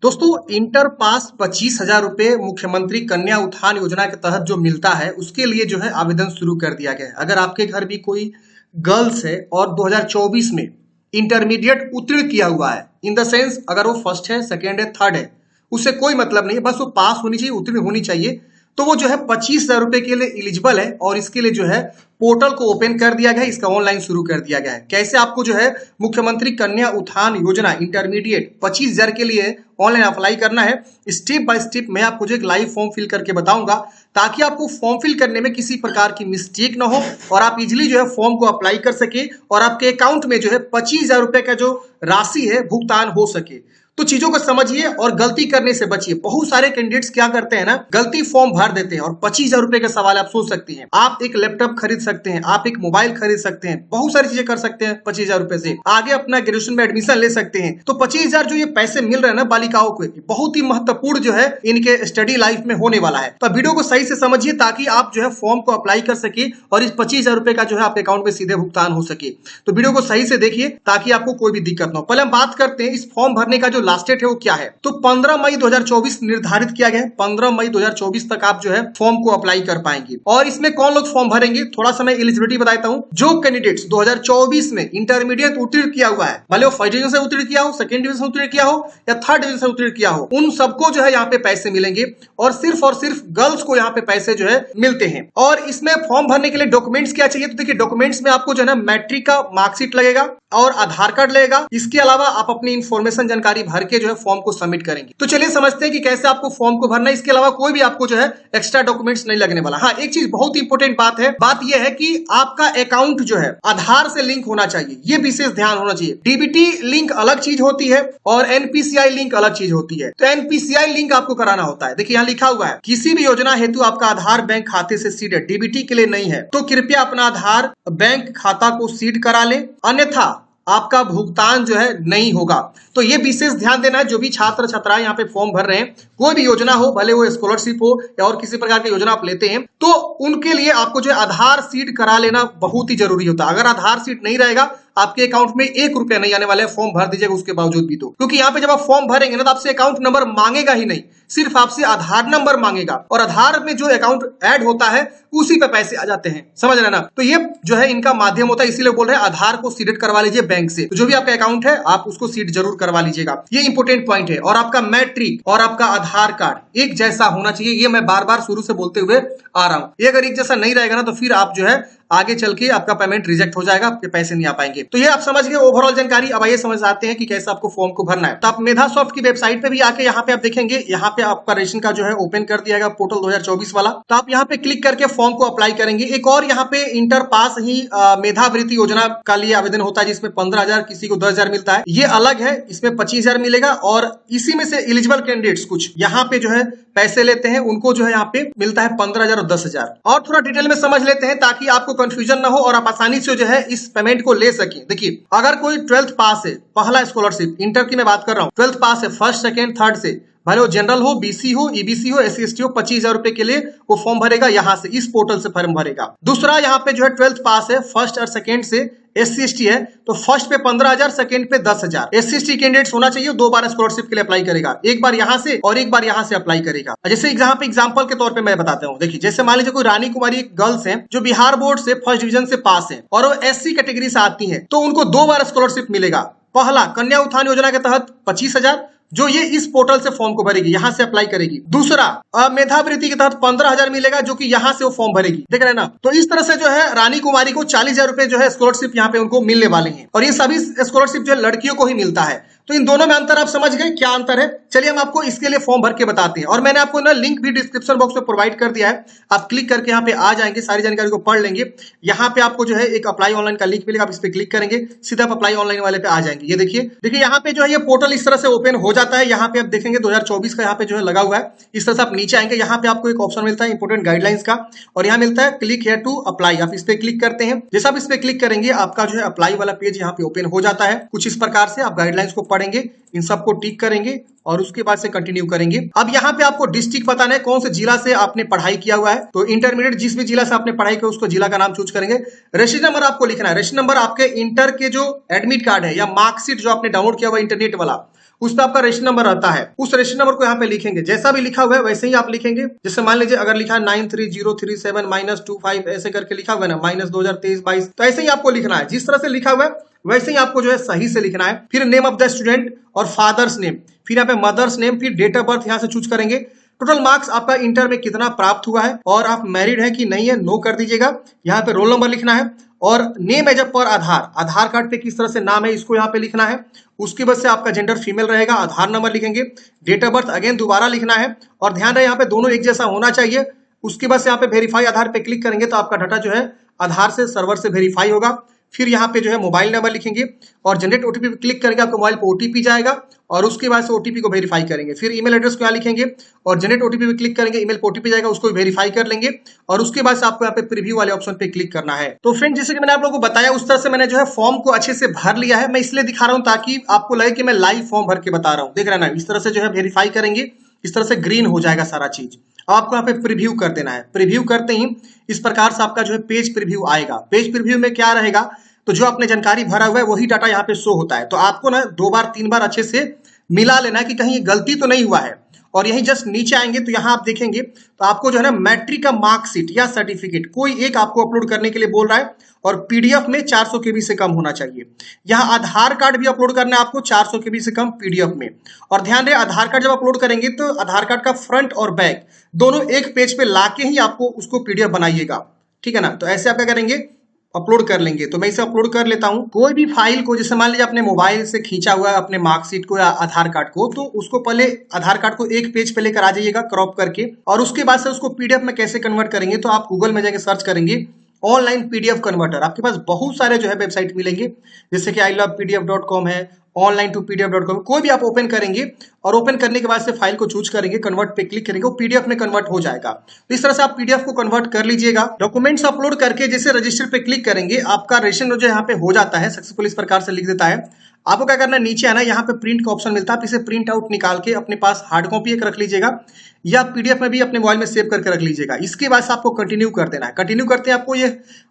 दोस्तों, inter pass 25,000 रुपए मुख्यमंत्री कन्या उत्थान योजना के तहत जो मिलता है उसके लिए जो है आवेदन शुरू कर दिया गया है। अगर आपके घर भी कोई गर्ल्स है और 2024 में इंटरमीडिएट उत्तीर्ण किया हुआ है, इन द सेंस अगर वो फर्स्ट है, सेकेंड है, थर्ड है, उससे कोई मतलब नहीं है, बस वो पास होनी चाहिए, उत्तीर्ण होनी चाहिए, तो वो जो है 25,000 रुपए के लिए एलिजिबल है। और इसके लिए जो है पोर्टल को ओपन कर दिया गया है, इसका ऑनलाइन शुरू कर दिया गया है। कैसे आपको जो है मुख्यमंत्री कन्या उत्थान योजना इंटरमीडिएट 25,000 के लिए ऑनलाइन अप्लाई करना है, स्टेप बाय स्टेप मैं आपको जो एक लाइव फॉर्म फिल करके बताऊंगा, ताकि आपको फॉर्म फिल करने में किसी प्रकार की मिस्टेक ना हो और आप इजिली जो है फॉर्म को अप्लाई कर सके और आपके अकाउंट में जो है 25,000 रुपए का जो राशि है भुगतान हो सके। तो चीजों को समझिए और गलती करने से बचिए। बहुत सारे कैंडिडेट्स क्या करते हैं ना, गलती फॉर्म भर देते हैं और 25,000 रुपए का सवाल आप सोच सकते हैं। आप एक लैपटॉप खरीद सकते हैं, आप एक मोबाइल खरीद सकते हैं, बहुत सारी चीजें कर सकते हैं 25,000 रुपए से। आगे अपना ग्रेजुएशन में एडमिशन ले सकते हैं। तो 25,000 जो ये पैसे मिल रहे हैं ना बालिकाओं को, बहुत ही महत्वपूर्ण जो है इनके स्टडी लाइफ में होने वाला है। तो वीडियो को सही से समझिए ताकि आप जो है फॉर्म को अप्लाई कर सके और इस 25,000 रुपए का जो है आपके अकाउंट में सीधे भुगतान हो सके। तो वीडियो को सही से देखिए ताकि आपको कोई भी दिक्कत ना हो। पहले हम बात करते हैं इस फॉर्म भरने का जो लास्ट डेट है वो क्या है। तो 15 मई 2024 निर्धारित किया गया है। 15 मई 2024 तक आप जो है फॉर्म को अप्लाई कर पाएंगे। और इसमें कौन लोग फॉर्म भरेंगे, थोड़ा सा मैं एलिजिबिलिटी बताता हूं। जो कैंडिडेट्स 2024 में इंटरमीडिएट उत्तीर्ण किया हुआ है, भले वो फर्स्ट डिवीजन से उत्तीर्ण किया हो, सेकंड डिवीजन से उत्तीर्ण किया हो या थर्ड डिवीजन से उत्तीर्ण किया हो, उन सबको जो है यहाँ पे पैसे मिलेंगे और सिर्फ गर्ल्स को यहाँ पे पैसे जो है मिलते हैं। और इसमें फॉर्म भरने के लिए डॉक्यूमेंट्स क्या चाहिए, तो देखिए डॉक्यूमेंट्स में आपको जो है ना मैट्रिक का मार्कशीट लगेगा और आधार कार्ड लगेगा। इसके अलावा आप अपनी इंफॉर्मेशन जानकारी भर के जो है फॉर्म को सबमिट करेंगे। तो चलिए समझते हैं कि कैसे आपको फॉर्म को भरना है। इसके अलावा कोई भी आपको जो है एक्स्ट्रा डॉक्यूमेंट्स नहीं लगने वाला। हाँ, एक चीज बहुत इंपॉर्टेंट बात है, बात यह है कि आपका अकाउंट जो है आधार से लिंक होना चाहिए, ये विशेष ध्यान होना चाहिए। डीबीटी लिंक अलग चीज होती है और एनपीसीआई लिंक अलग चीज होती है। तो एनपीसीआई लिंक आपको कराना होता है। देखिए यहाँ लिखा हुआ है, किसी भी योजना हेतु आपका आधार बैंक खाते से सीड है, डीबीटी के लिए नहीं है, तो कृपया अपना आधार बैंक खाता को सीड करा ले, अन्यथा आपका भुगतान जो है नहीं होगा। तो ये विशेष ध्यान देना है, जो भी छात्र छात्राएं यहाँ पे फॉर्म भर रहे हैं, कोई भी योजना हो, भले वो स्कॉलरशिप हो या और किसी प्रकार की योजना आप लेते हैं, तो उनके लिए आपको जो है आधार सीड करा लेना बहुत ही जरूरी होता है। अगर आधार सीड नहीं रहेगा आपके अकाउंट में 1 रुपया नहीं आने वाला है, फॉर्म भर दीजिएगा उसके बावजूद भी। तो क्योंकि यहाँ पे जब आप फॉर्म भरेंगे ना तो आपसे अकाउंट नंबर मांगेगा ही नहीं, सिर्फ आपसे आधार नंबर मांगेगा और आधार में जो अकाउंट ऐड होता है उसी पे पैसे आ जाते हैं, समझ रहे ना। तो ये जो है इनका माध्यम होता है, इसीलिए बोल रहे हैं आधार को सीडेड करवा लीजिए बैंक से। तो जो भी आपका अकाउंट है आप उसको सीड जरूर करवा लीजिएगा, ये इंपोर्टेंट पॉइंट है। और आपका मैट्रिक और आपका आधार कार्ड एक जैसा होना चाहिए, ये मैं बार बार शुरू से बोलते हुए आ रहा हूं। ये अगर एक जैसा नहीं रहेगा ना तो फिर आप जो है आगे चल के आपका पेमेंट रिजेक्ट हो जाएगा, आपके पैसे नहीं आ पाएंगे। तो ये आप समझ गए ओवरऑल जानकारी। अब आइए समझ आते हैं कि कैसे आपको फॉर्म को भरना है। तो आप मेधा सॉफ्ट की वेबसाइट पे भी आके यहाँ पे आप देखेंगे, यहाँ पे आपका रेशन का जो है ओपन कर दिया गया पोर्टल 2024 वाला। तो आप यहाँ पे क्लिक करके फॉर्म को अप्लाई करेंगे। एक और यहाँ पे इंटर पास ही मेधावृत्ति योजना का लिए आवेदन होता है, जिसमें 15,000 किसी को 10,000 मिलता है, ये अलग है। इसमें 25,000 मिलेगा और इसी में से एलिजिबल कैंडिडेट्स कुछ यहाँ पे जो है पैसे लेते हैं, उनको जो है यहाँ पे मिलता है 15,000 और 10,000। और थोड़ा डिटेल में समझ लेते हैं ताकि आपको कंफ्यूजन ना हो और आप आसानी से जो है इस पेमेंट को ले सकें। देखिए, अगर कोई 12th पास है, पहला स्कॉलरशिप इंटर की मैं बात कर रहा हूँ, 12th पास है, फर्स्ट सेकेंड थर्ड से, भले वो जनरल हो, बीसी हो, ईबीसी हो, एससी एसटी हो, 25,000 रुपए के लिए वो फॉर्म भरेगा, यहाँ से इस पोर्टल से फॉर्म भरेगा। दूसरा यहाँ पे जो है 12th पास है, फर्स्ट और सेकेंड से, एससी एसटी है तो फर्स्ट पे 15,000, सेकेंड पे 10,000। एससी एसटी कैंडिडेट्स होना चाहिए, 2 बार स्कॉलरशिप के लिए अप्लाई करेगा, एक बार यहाँ से और एक बार यहाँ से अप्लाई करेगा। जैसे यहाँ पे एग्जांपल के तौर पे मैं बताता हूँ। देखिए, जैसे मान लीजिए कोई रानी कुमारी गर्ल्स हैं जो बिहार बोर्ड से फर्स्ट डिवीजन से पास है और वो एससी कैटेगरी से आती है, तो उनको 2 बार स्कॉलरशिप मिलेगा। पहला कन्या उत्थान योजना के तहत 25,000, जो ये इस पोर्टल से फॉर्म को भरेगी, यहाँ से अप्लाई करेगी। दूसरा मेधावृत्ति के तहत 15,000 मिलेगा, जो कि यहाँ से वो फॉर्म भरेगी। देख रहे हैं ना। तो इस तरह से जो है रानी कुमारी को 40,000 रुपए जो है स्कॉलरशिप यहाँ पे उनको मिलने वाले हैं और ये सभी स्कॉलरशिप जो है लड़कियों को ही मिलता है। तो इन दोनों में अंतर आप समझ गए, क्या अंतर है। चलिए हम आपको इसके लिए फॉर्म भर के बताते हैं और मैंने आपको ना लिंक भी डिस्क्रिप्शन बॉक्स में प्रोवाइड कर दिया है। आप क्लिक करके यहाँ पे आ जाएंगे, सारी जानकारी को पढ़ लेंगे। यहाँ पे आपको जो है एक अप्लाई ऑनलाइन का लिंक मिलेगा, आप इस पे क्लिक करेंगे, सीधा आप अप्लाई ऑनलाइन वाले पे आ जाएंगे। ये देखिए यहाँ पे जो है ये पोर्टल इस तरह से ओपन हो जाता है। यहाँ पे आप देखेंगे 2024 का यहाँ पे जो है लगा हुआ है। इस तरह से आप नीचे आएंगे, यहाँ पे आपको एक ऑप्शन मिलता है इंपोर्टेंट गाइडलाइंस का और यहाँ मिलता है क्लिक हियर टू अप्लाई। आप इस पे क्लिक करते हैं, जैसा आप इस पे क्लिक करेंगे आपका जो है अप्लाई वाला पेज यहाँ पे ओपन हो जाता है। कुछ इस प्रकार से आप गाइडलाइंस को पढ़ेंगे, इन सबको टिक करेंगे और उसके बाद से कंटिन्यू करेंगे। अब यहाँ पे आपको डिस्ट्रिक्ट बताना है, कौन से जिला से आपने पढ़ाई किया हुआ है। तो इंटरमीडिएट जिस भी जिला से आपने पढ़ाई किया उसको जिला का नाम चूज करेंगे। रजिस्ट्रेशन नंबर आपको लिखना है। रजिस्ट्रेशन नंबर आपके इंटर के जो एडमिट कार्ड है या मार्कशीट जो आपने डाउनलोड किया हुआ इंटरनेट वाला, उस पर आपका रजिस्टर नंबर रहता है, उस रजिस्टर नंबर को यहाँ पे लिखेंगे, जैसा भी लिखा हुआ है वैसे ही आप लिखेंगे। जैसे मान लीजिए अगर लिखा है 93037-25 ऐसे करके लिखा हुआ है ना, -2023-22, तो ऐसे ही आपको लिखना है, जिस तरह से लिखा हुआ है वैसे ही आपको जो है सही से लिखना है। फिर नेम ऑफ द स्टूडेंट और फादर्स नेम, फिर यहाँ पे मदर्स नेम, फिर डेट ऑफ बर्थ यहाँ से चूज करेंगे। टोटल मार्क्स आपका इंटर में कितना प्राप्त हुआ है और आप मैरिड है कि नहीं है, नो कर दीजिएगा। यहाँ पे रोल नंबर लिखना है और नेम एज पर आधार कार्ड पे किस तरह से नाम है इसको यहाँ पे लिखना है। उसके बाद से आपका जेंडर फीमेल रहेगा, आधार नंबर लिखेंगे, डेट ऑफ बर्थ अगेन दोबारा लिखना है और ध्यान रहे यहाँ पे दोनों एक जैसा होना चाहिए। उसके बाद से यहाँ पे वेरीफाई आधार पे क्लिक करेंगे तो आपका डाटा जो है आधार से सर्वर से वेरीफाई होगा। फिर यहाँ पे जो है मोबाइल नंबर लिखेंगे और जनरेट ओटीपी पे क्लिक करेंगे, आपको मोबाइल पे ओटीपी जाएगा और उसके बाद से ओटीपी को वेरीफाई करेंगे। फिर ईमेल एड्रेस को यहाँ लिखेंगे और जनरेट ओटीपी पे क्लिक करेंगे, ईमेल पे ओटीपी जाएगा, उसको वेरीफाई कर लेंगे और उसके बाद से आपको यहाँ पे प्रीव्यू वाले ऑप्शन पे क्लिक करना है। तो फ्रेंड जैसे कि मैंने आप लोगों को बताया उस तरह से मैंने जो है फॉर्म को अच्छे से भर लिया है। मैं इसलिए दिखा रहा हूँ ताकि आपको लगे कि मैं लाइव फॉर्म भर के बता रहा हूँ। देख रहे हैं ना, इस तरह से जो है वेरीफाई करेंगे, इस तरह से ग्रीन हो जाएगा सारा चीज। अब आपको यहाँ पे प्रीव्यू कर देना है। प्रीव्यू करते ही इस प्रकार से आपका जो है पेज प्रीव्यू आएगा। पेज प्रीव्यू में क्या रहेगा, तो जो आपने जानकारी भरा हुआ है वही डाटा यहाँ पे शो होता है। तो आपको ना 2 बार 3 बार अच्छे से मिला लेना है कि कहीं गलती तो नहीं हुआ है। और यही जस्ट नीचे आएंगे तो यहाँ आप देखेंगे तो आपको जो है ना मैट्रिक का मार्कशीट या सर्टिफिकेट कोई एक आपको अपलोड करने के लिए बोल रहा है और पीडीएफ में 400 केबी से कम होना चाहिए। यहाँ आधार कार्ड भी अपलोड करना है आपको 400 केबी से कम पीडीएफ में। और ध्यान रहे आधार कार्ड जब अपलोड करेंगे तो आधार कार्ड का फ्रंट और बैक दोनों एक पेज पे लाके ही आपको उसको पीडीएफ बनाइएगा, ठीक है ना। तो ऐसे आप क्या करेंगे, अपलोड कर लेंगे। तो मैं इसे अपलोड कर लेता हूं। कोई भी फाइल को जैसे मान लीजिए अपने मोबाइल से खींचा हुआ है अपने मार्कशीट को या आधार कार्ड को, तो उसको पहले आधार कार्ड को एक पेज पे लेकर आ जाइएगा क्रॉप करके और उसके बाद से उसको पीडीएफ में कैसे कन्वर्ट करेंगे, तो आप गूगल में जाके सर्च करेंगे ऑनलाइन पीडीएफ कन्वर्टर। आपके पास बहुत सारे जो है वेबसाइट मिलेंगे, जैसे कि ilovepdf.com है, online2pdf.com, कोई भी आप ओपन करेंगे और ओपन करने के बाद से फाइल को चूज करेंगे, कन्वर्ट पे क्लिक करेंगे, वो पीडीएफ में कन्वर्ट हो जाएगा। तो इस तरह से आप पीडीएफ को कन्वर्ट कर लीजिएगा। डॉक्यूमेंट्स अपलोड करके जैसे रजिस्टर पे क्लिक करेंगे आपका रजिस्टर जो यहाँ पे हो जाता है सक्सेसफुल, इस प्रकार से लिख देता है। आपको क्या करना है, नीचे आना, यहाँ पे प्रिंट का ऑप्शन मिलता है, आप इसे प्रिंट आउट निकाल के अपने पास हार्ड कॉपी एक रख लीजिएगा या पीडीएफ में भी अपने मोबाइल में सेव करके रख लीजिएगा। इसके बाद आपको कंटिन्यू कर देना है। कंटिन्यू करते हैं आपको ये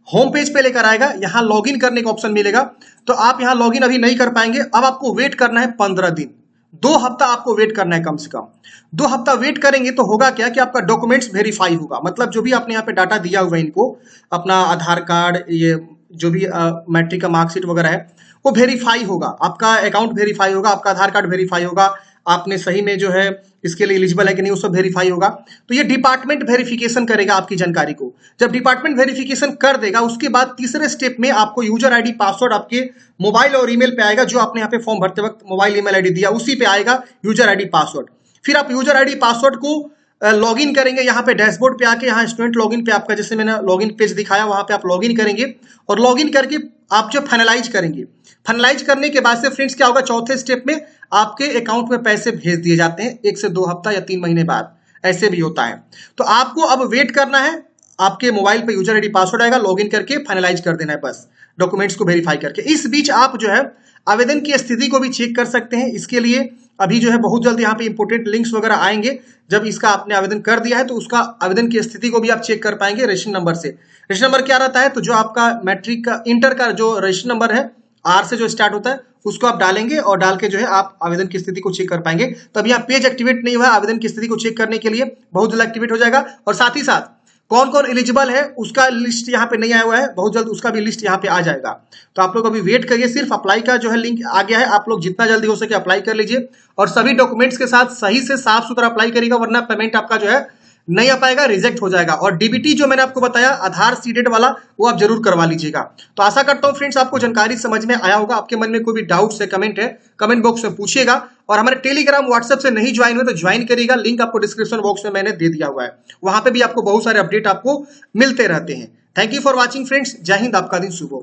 होम पेज पे लेकर आएगा, यहाँ लॉगिन करने का ऑप्शन मिलेगा। तो आप यहाँ लॉगिन अभी नहीं कर पाएंगे, अब आपको वेट करना है 15 दिन, 2 हफ्ता आपको वेट करना है कम से कम। 2 हफ्ता वेट करेंगे तो होगा क्या कि आपका डॉक्यूमेंट्स वेरीफाई होगा, मतलब जो भी आपने यहाँ पे डाटा दिया हुआ है इनको, अपना आधार कार्ड, ये जो भी मैट्रिक का मार्कशीट वगैरह है वो वेरीफाई होगा, आपका अकाउंट वेरीफाई होगा, आपका आधार कार्ड वेरीफाई होगा, आपने सही में जो है इसके लिए एलिजिबल है कि नहीं वो सब वेरीफाई होगा। तो ये डिपार्टमेंट वेरिफिकेशन करेगा आपकी जानकारी को। जब डिपार्टमेंट वेरिफिकेशन कर देगा उसके बाद तीसरे स्टेप में आपको यूजर आईडी पासवर्ड आपके मोबाइल और ईमेल पे आएगा, जो आपने यहाँ पे फॉर्म भरते वक्त मोबाइल ईमेल आईडी दिया उसी पे आएगा यूजर आईडी पासवर्ड। फिर आप यूजर आईडी पासवर्ड को लॉगिन करेंगे, यहाँ पे डैशबोर्ड पे आके यहाँ स्टूडेंट लॉगिन पे आपका जैसे मैंने लॉगिन पेज दिखाया वहां पे आप लॉगिन करेंगे और लॉगिन करके आप जो फाइनलाइज करेंगे। फाइनलाइज करने के बाद से फ्रेंड्स क्या होगा, चौथे स्टेप में आपके अकाउंट में पैसे भेज दिए जाते हैं 1 से 2 हफ्ता या 3 महीने बाद, ऐसे भी होता है। तो आपको अब वेट करना है, आपके मोबाइल पे यूजर आईडी पासवर्ड आएगा, लॉगिन करके फाइनलाइज कर देना है बस, डॉक्यूमेंट्स को वेरीफाई करके। इस बीच आप जो है आवेदन की स्थिति को भी चेक कर सकते हैं। इसके लिए अभी जो है बहुत जल्द यहाँ पे इंपोर्टेंट लिंक्स वगैरह आएंगे। जब इसका आपने आवेदन कर दिया है तो उसका आवेदन की स्थिति को भी आप चेक कर पाएंगे रजिस्ट्रेशन नंबर से। रजिस्ट्रेशन नंबर क्या रहता है, तो जो आपका मैट्रिक का इंटर का जो रजिस्ट्रेशन नंबर है आर से जो स्टार्ट होता है उसको आप डालेंगे और डाल के जो है आप आवेदन की स्थिति को चेक कर पाएंगे। तो अभी यहाँ पेज एक्टिवेट नहीं हुआ, आवेदन की स्थिति को चेक करने के लिए बहुत जल्द एक्टिवेट हो जाएगा। और साथ ही साथ कौन कौन एलिजिबल है उसका लिस्ट यहाँ पे नहीं आया हुआ है, बहुत जल्द उसका भी लिस्ट यहाँ पे आ जाएगा। तो आप लोग अभी वेट करिए, सिर्फ अप्लाई का जो है लिंक आ गया है, आप लोग जितना जल्दी हो सके अप्लाई कर लीजिए और सभी डॉक्यूमेंट्स के साथ सही से साफ सुथरा अप्लाई करिएगा, वरना पेमेंट आपका जो है नहीं आ पाएगा, रिजेक्ट हो जाएगा। और डीबीटी जो मैंने आपको बताया आधार सीडेड वाला वो आप जरूर करवा लीजिएगा। तो आशा करता हूँ फ्रेंड्स आपको जानकारी समझ में आया होगा। आपके मन में कोई भी डाउट्स है कमेंट है कमेंट बॉक्स में पूछिएगा और हमारे टेलीग्राम व्हाट्सएप से नहीं ज्वाइन हुए तो ज्वाइन करिएगा, लिंक आपको डिस्क्रिप्शन बॉक्स में मैंने दे दिया हुआ है, वहां पे भी आपको बहुत सारे अपडेट आपको मिलते रहते हैं। Thank you for watching friends, जय हिंद, आपका दिन शुभ हो।